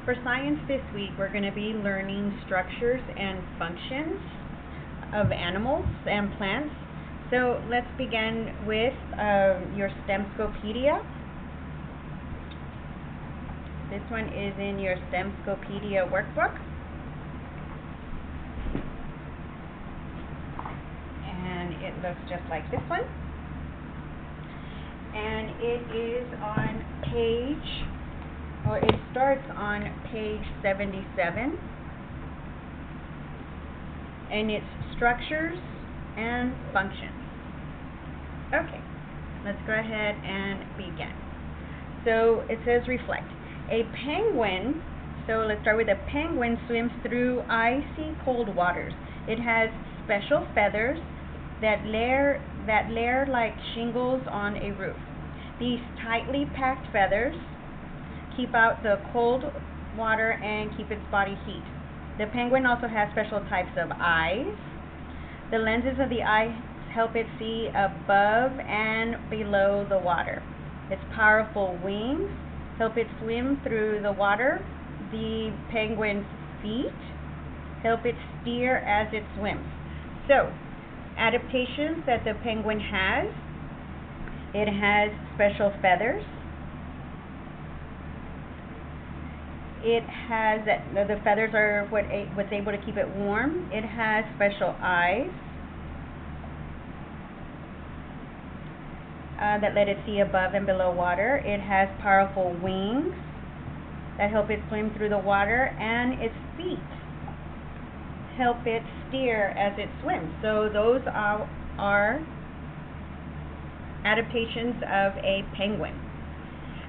For science this week, we're going to be learning structures and functions of animals and plants. So let's begin with your Stemscopedia. This one is in your Stemscopedia workbook. And it looks just like this one. And it is on it starts on page 77. And it's structures and functions. Okay, let's go ahead and begin. So it says reflect. A penguin, so let's start with a penguin swims through icy cold waters. It has special feathers that layer like shingles on a roof. These tightly packed feathers keep out the cold water and keep its body heat. The penguin also has special types of eyes. The lenses of the eyes help it see above and below the water. Its powerful wings help it swim through the water. The penguin's feet help it steer as it swims. So, adaptations that the penguin has. It has special feathers. It has, the feathers are what's able to keep it warm. It has special eyes that let it see above and below water. It has powerful wings that help it swim through the water, and its feet help it steer as it swims. So those are adaptations of a penguin.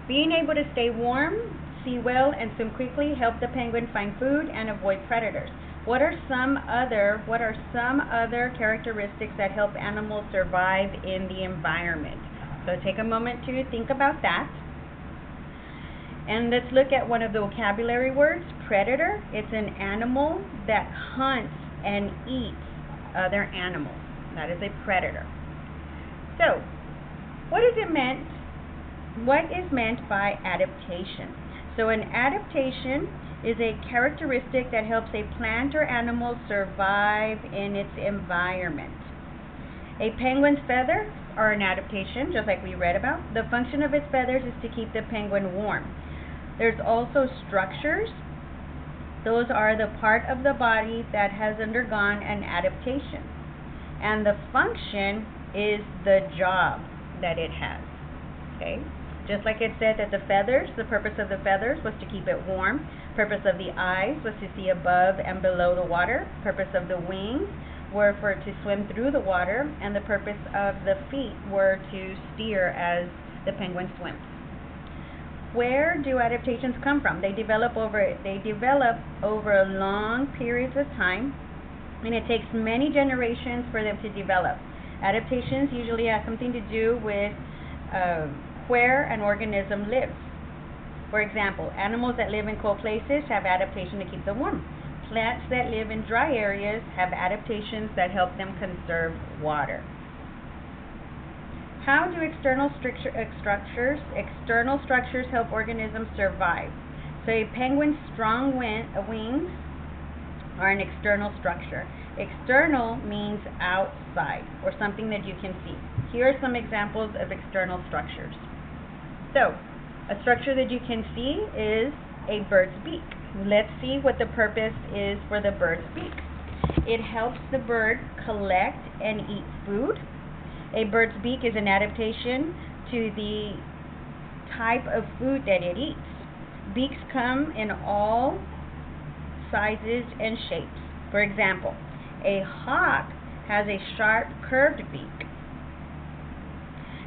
Being able to stay warm, see well, and swim quickly help the penguin find food and avoid predators. What are some other characteristics that help animals survive in the environment? So take a moment to think about that. And let's look at one of the vocabulary words, predator. It's an animal that hunts and eats other animals. That is a predator. So, what is meant by adaptation? So an adaptation is a characteristic that helps a plant or animal survive in its environment. A penguin's feathers are an adaptation, just like we read about. The function of its feathers is to keep the penguin warm. There's also structures. Those are the part of the body that has undergone an adaptation. And the function is the job that it has. Okay? Just like it said that the feathers, the purpose of the feathers was to keep it warm. Purpose of the eyes was to see above and below the water. Purpose of the wings were for it to swim through the water, and the purpose of the feet were to steer as the penguin swims. Where do adaptations come from? They develop over long periods of time, and it takes many generations for them to develop. Adaptations usually have something to do with where an organism lives. For example, animals that live in cold places have adaptation to keep them warm. Plants that live in dry areas have adaptations that help them conserve water. How do external structures help organisms survive? So a penguin's strong wings are an external structure. External means outside, or something that you can see. Here are some examples of external structures. So, a structure that you can see is a bird's beak. Let's see what the purpose is for the bird's beak. It helps the bird collect and eat food. A bird's beak is an adaptation to the type of food that it eats. Beaks come in all sizes and shapes. For example, a hawk has a sharp, curved beak,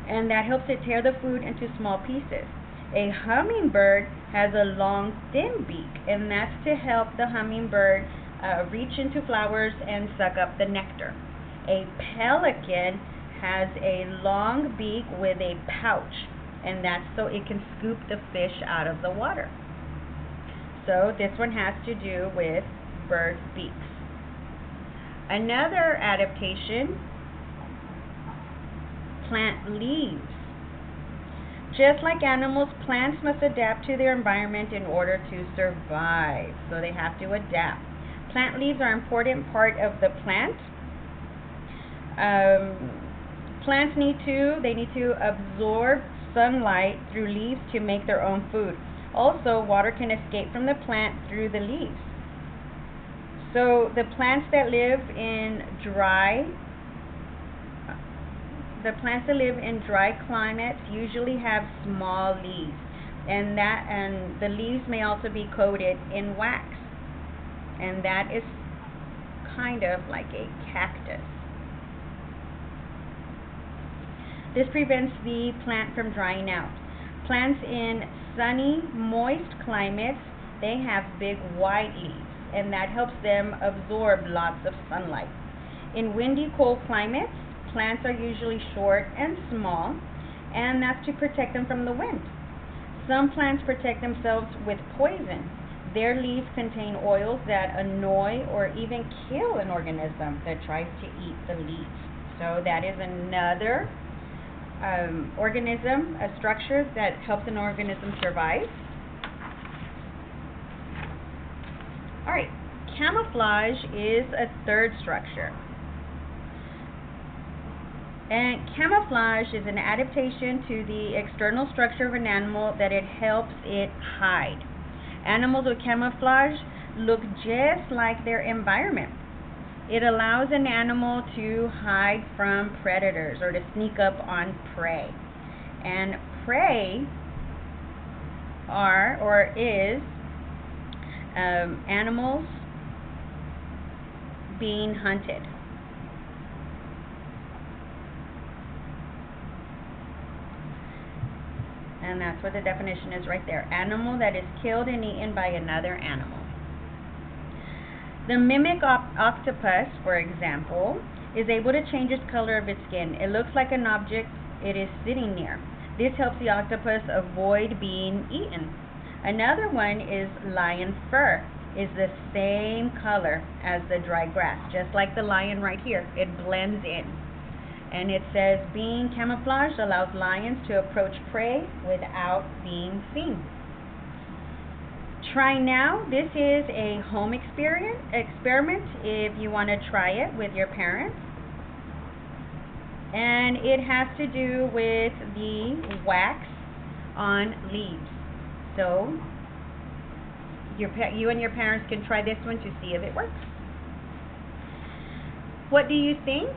and that helps it tear the food into small pieces. A hummingbird has a long, thin beak, and that's to help the hummingbird reach into flowers and suck up the nectar. A pelican has a long beak with a pouch, and that's so it can scoop the fish out of the water. So this one has to do with birds' beaks. Another adaptation, plant leaves. Just like animals, plants must adapt to their environment in order to survive. So they have to adapt. Plant leaves are an important part of the plant. Plants need to absorb sunlight through leaves to make their own food. Also, water can escape from the plant through the leaves. So the plants that live in dry climates usually have small leaves, and the leaves may also be coated in wax, and that is kind of like a cactus. This prevents the plant from drying out. Plants in sunny, moist climates, they have big white leaves, and that helps them absorb lots of sunlight. In windy, cold climates, plants are usually short and small, and that's to protect them from the wind. Some plants protect themselves with poison. Their leaves contain oils that annoy or even kill an organism that tries to eat the leaves. So that is another organism, a structure that helps an organism survive. Alright, camouflage is a third structure. And camouflage is an adaptation to the external structure of an animal that it helps it hide. Animals with camouflage look just like their environment. It allows an animal to hide from predators or to sneak up on prey. And prey is animals being hunted. And that's what the definition is right there. Animal that is killed and eaten by another animal. The mimic octopus, for example, is able to change its color of its skin. It looks like an object it is sitting near. This helps the octopus avoid being eaten. Another one is lion fur. Is the same color as the dry grass, just like the lion right here. It blends in. And it says, being camouflaged allows lions to approach prey without being seen. Try now. This is a home experiment if you want to try it with your parents. And it has to do with the wax on leaves. So you and your parents can try this one to see if it works. What do you think?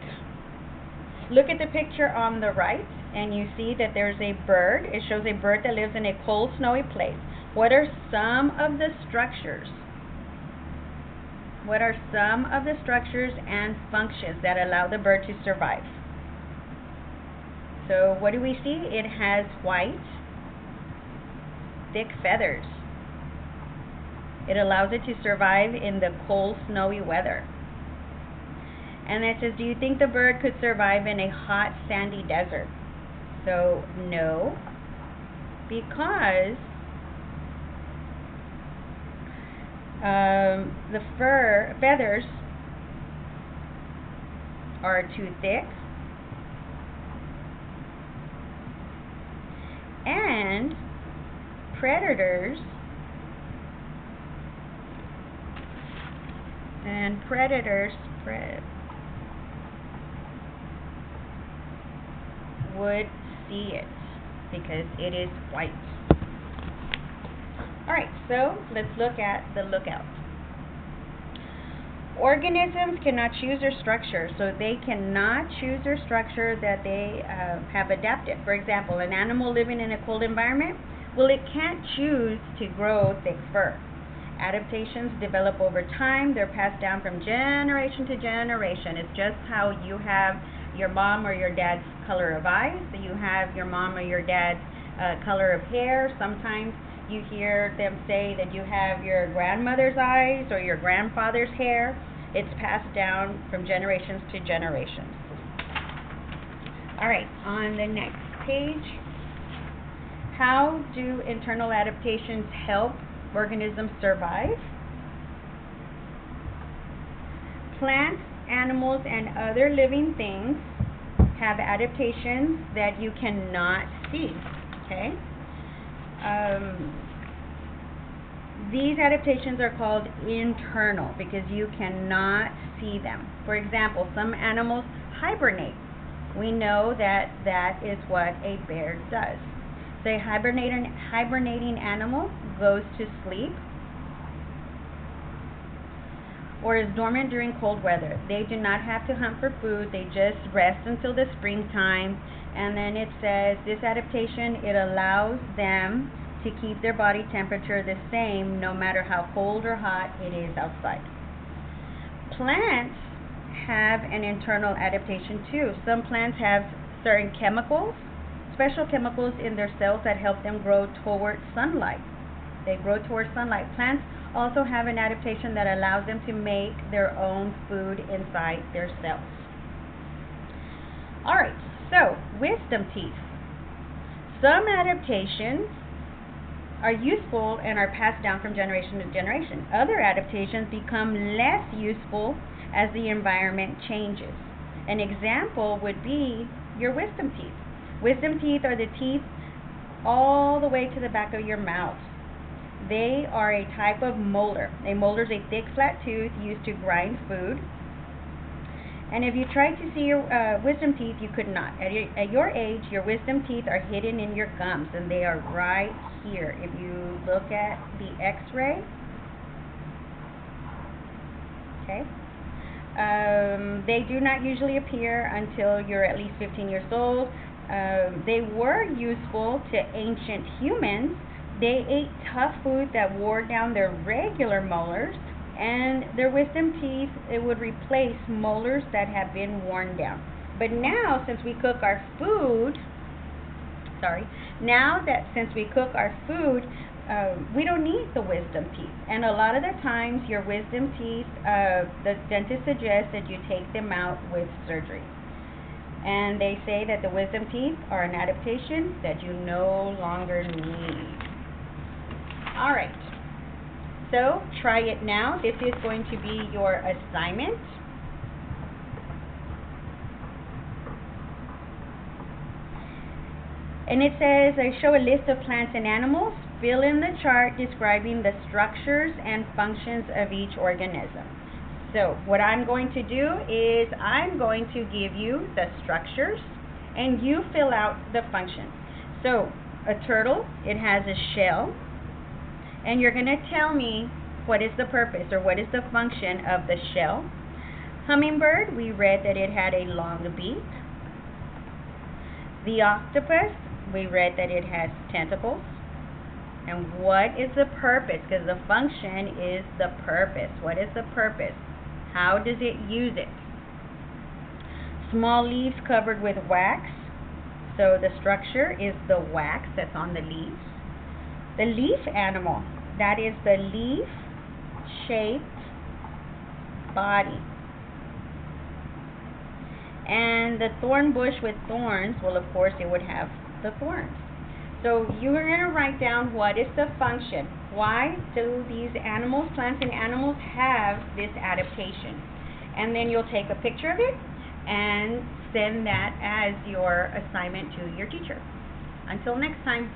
Look at the picture on the right, and you see that there's a bird. It shows a bird that lives in a cold, snowy place. What are some of the structures? What are some of the structures and functions that allow the bird to survive? So what do we see? It has white, thick feathers. It allows it to survive in the cold, snowy weather. And it says, do you think the bird could survive in a hot, sandy desert? So, no, because the feathers are too thick, and predators would see it because it is white. Alright, so let's look at the lookout. Organisms cannot choose their structure, so they cannot choose their structure that they have adapted. For example, an animal living in a cold environment, well, it can't choose to grow thick fur. Adaptations develop over time. They're passed down from generation to generation. It's just how you have your mom or your dad's color of eyes, so you have your mom or your dad's color of hair. Sometimes you hear them say that you have your grandmother's eyes or your grandfather's hair. It's passed down from generations to generations. Alright, on the next page, how do internal adaptations help organisms survive? Plants, animals, and other living things have adaptations that you cannot see. Okay? These adaptations are called internal because you cannot see them. For example, some animals hibernate. We know that that is what a bear does. So a hibernating animal goes to sleep or is dormant during cold weather. They do not have to hunt for food. They just rest until the springtime. And then it says this adaptation, it allows them to keep their body temperature the same no matter how cold or hot it is outside. Plants have an internal adaptation too. Some plants have certain chemicals, special chemicals in their cells that help them grow towards sunlight. They grow towards sunlight. Plants also have an adaptation that allows them to make their own food inside their cells. Alright, so wisdom teeth. Some adaptations are useful and are passed down from generation to generation. Other adaptations become less useful as the environment changes. An example would be your wisdom teeth. Wisdom teeth are the teeth all the way to the back of your mouth. They are a type of molar. A molar is a thick, flat tooth used to grind food. And if you tried to see your wisdom teeth, you could not. At your age, your wisdom teeth are hidden in your gums, and they are right here. If you look at the x-ray, okay, they do not usually appear until you're at least 15 years old. They were useful to ancient humans. They ate tough food that wore down their regular molars, and their wisdom teeth, it would replace molars that have been worn down. But now, since we cook our food, we don't need the wisdom teeth. And a lot of the times, your wisdom teeth, the dentist suggests that you take them out with surgery. And they say that the wisdom teeth are an adaptation that you no longer need. All right. So try it now. This is going to be your assignment. And it says, I show a list of plants and animals. Fill in the chart describing the structures and functions of each organism. So what I'm going to do is I'm going to give you the structures and you fill out the functions. So a turtle, it has a shell. And you're going to tell me what is the purpose or what is the function of the shell. Hummingbird, we read that it had a long beak. The octopus, we read that it has tentacles. And what is the purpose? Because the function is the purpose. What is the purpose? How does it use it? Small leaves covered with wax. So the structure is the wax that's on the leaves. The leaf animal, that is the leaf-shaped body. And the thorn bush with thorns, well, of course, it would have the thorns. So you're going to write down what is the function. Why do these animals, plants and animals, have this adaptation? And then you'll take a picture of it and send that as your assignment to your teacher. Until next time.